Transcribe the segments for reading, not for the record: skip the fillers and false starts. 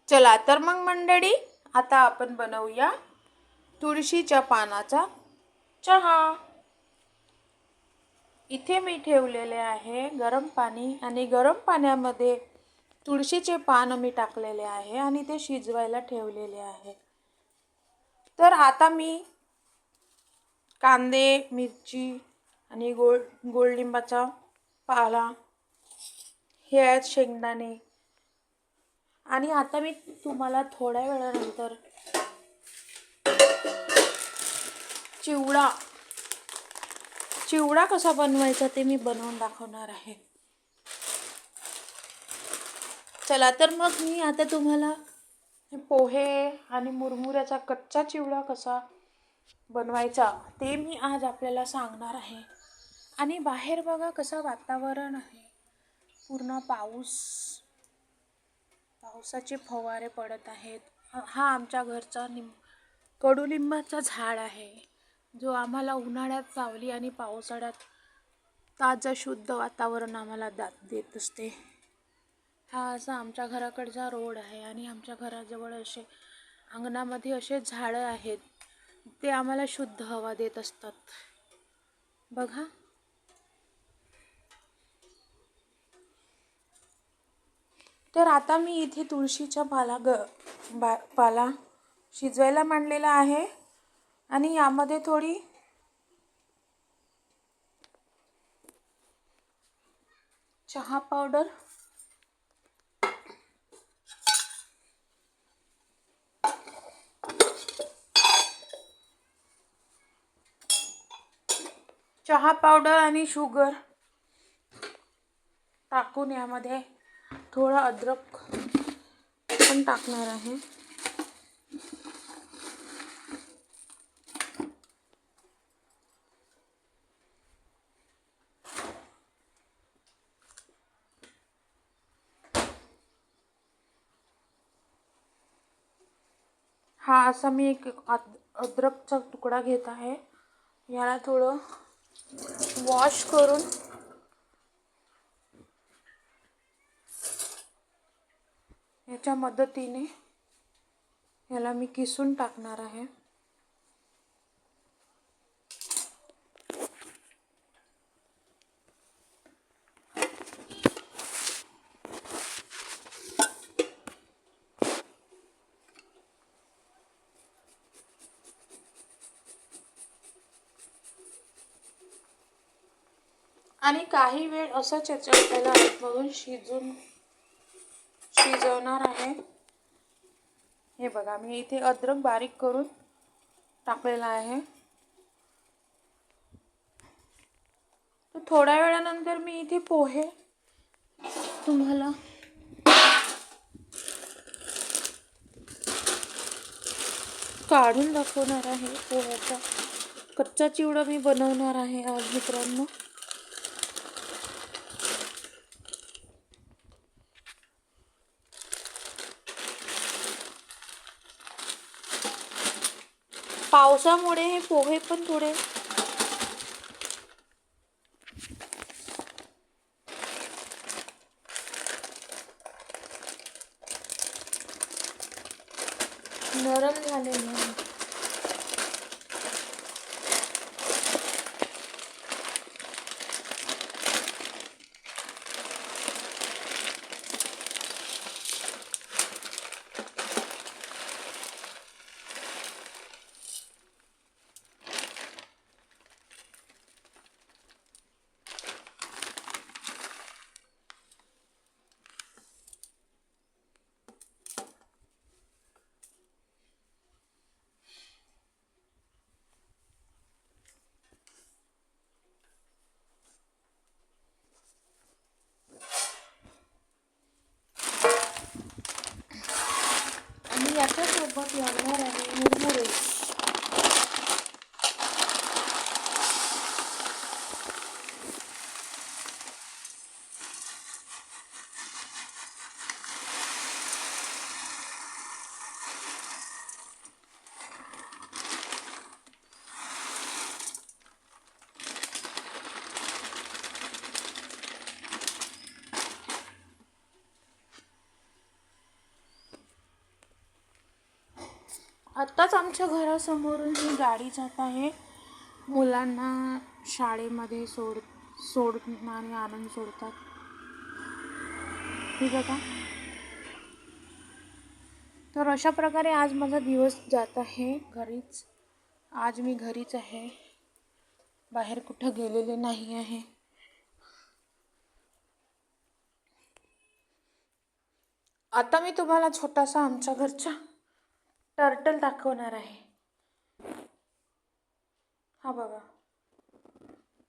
चला तर मग मंडळी, आता आपण बनवूया तुळशीच्या पानाचा चहा। इथे मी ठेवलेले आहे गरम पाणी आणि गरम पाण्यामध्ये तुळशीचे पान मी टाकलेले आहे आणि ते शिजवायला ठेवलेले आहे। तर आता मी कांदे, मिरची आणि गोड लिंबाचा पाला, हे आहेत शेंगदाणे, आणि आता मी तुम्हाला थोड्या वेळानंतर चिवडा कसा बनवायचा ते मी बनवून दाखवणार आहे। चला तर मग मी आता तुम्हाला पोहे आणि मुरमुऱ्याचा कच्चा चिवडा कसा बनवायचा ते मी आज आपल्याला सांगणार आहे। आणि बाहेर बघा कसं वातावरण आहे, पूर्ण पावसाचे फवारे पडत आहेत। हा आमच्या घरचा कडुलिंबाचा झाड आहे, जो आम्हाला उन्हाळ्यात सावली आणि पावसाळ्यात ताजं शुद्ध वातावरण आम्हाला देत असते। हा असा आमच्या घराकडचा रोड आहे आणि आमच्या घराजवळ असे अंगणामध्ये असे झाडं आहेत, ते आम्हाला शुद्ध हवा देत असतात बघा। तर आता मी इथे तुळशीचा पाला शिजवायला मांडलेला आहे आणि यामध्ये थोडी चहा पावडर, आणि शुगर टाकून यामध्ये थोडा अद्रक पण टाकणार आहे। हा असा मी एक अद्रकचा तुकडा घेत आहे, याला थोडं वॉश करून याच्या मदतीने याला मी किसून टाकणार आहे। आणि काही वेळ असंच याला बघून शिजवणार आहे। हे बघा, मी इथे अद्रक बारीक करून टाकलेला आहे। तर थोड्या वेळानंतर मी इथे पोहे तुम्हाला काढून दाखवणार आहे। पोह्याचा कच्चा चिवडा मी बनवणार आहे आज मित्रांनो। पावसामुळे हे पोहे पण थोडे नरम झालेले आहेत। आणि याच्यासोबत लागणार आहे मुरमुरे। आत्ताच आमच्या घरासमोरून ही गाडी जात आहे. मुलांना शाळेमध्ये सोडणं आणि आणून सोडतात. हे बघा. तर अशा प्रकारे आज माझा दिवस जात आहे घरीच. आज मी घरीच आहे, बाहेर कुठं गेलेले नाही आहे. आता मी तुम्हाला छोटासा आमच्या घरचा टर्टल दाखवणार आहे. हा बघा,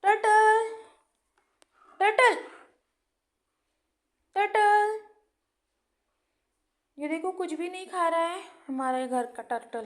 टर्टल टर्टल टर्टल. ये देखो, कुछ भी नहीं खा रहा है हमारे घर का टर्टल.